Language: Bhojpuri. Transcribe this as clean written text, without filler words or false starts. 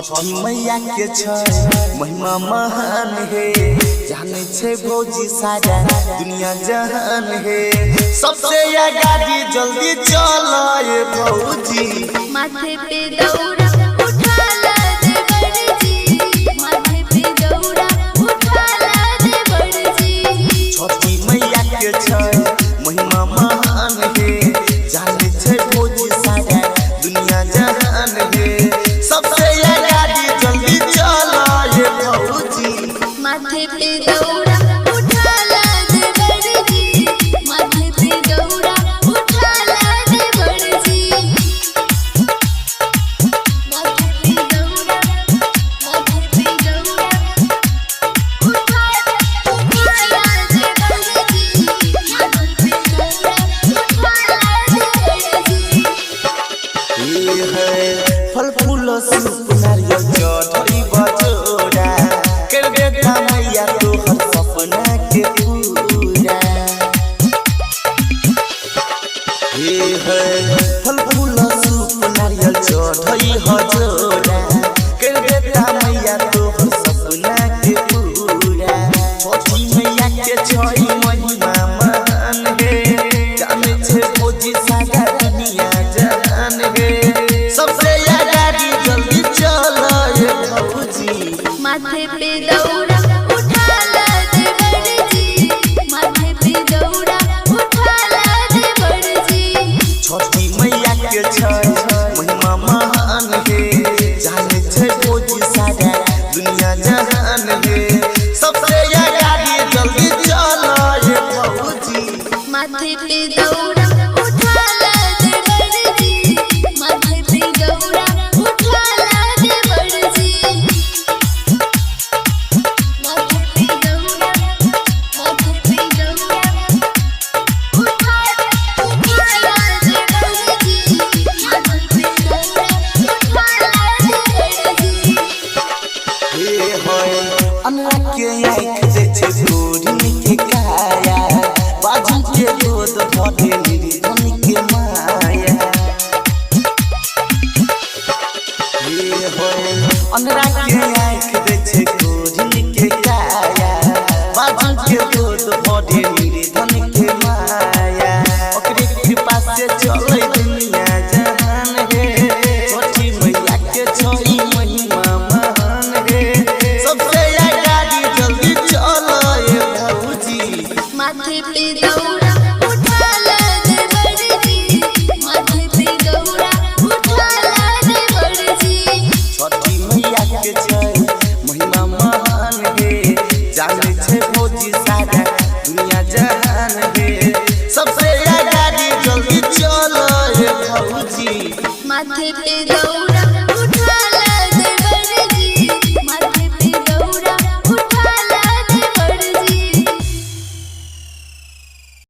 छठी मैया के छै महिमा महान है जाने छे भौजी सारा दुनिया जहान है सबसे आगाड़ी जल्दी चलाए भौजी माथे पे दौड़ा उठा ला दे बड़जी माथे पे दौड़ा उठा ला दे बड़जी छठी मैया के छै महिमा महान है जाने छे भौजी सारा दुनिया जहान है सबसे आगाड़ी जल्दी चलाए भौजी माथे पे दौड़ा उठा ला दे बड़जी माथे पे दौड़ा उठा ला दे बड़जी माथे पे दौड़ा उठा ला दे बड़जी माथे पे दौड़ा उठा ला दे बड़जी ये है फल फूल सूप नारियल चढ़ई बजोरा कर बेटा मैया तोहर सपना के पूरा ये है फल फूल सूप नारियल चढ़ई हजोरा कर बेटा मैया तोहर सपना के पूरा छठी मैया के छै महिमा महान है जाने छे भौजी सारा दुनिया जहान है सबसे आगाड़ी जल्दी चलाए भौजी माथे पे दौड़ा उठा ला दे बड़जी माथे पे दौड़ा उठा ला दे बड़जी छठी मैया के छै महिमा महान है जाने छे भौजी सारा दुनिया जहान है सबसे आगाड़ी जल्दी चलाए भौजी माथे पे दौड़ा उठा ला दे बड़जी माथे पे दौड़ा उठा ला दे बड़जी माथे पे दौड़ा उठा ला दे बड़जी माथे पे दौड़ा उठा ला दे बड़जी हे होय अनरा के आँख जे छै गोरी के काया बाजू के दूध भटे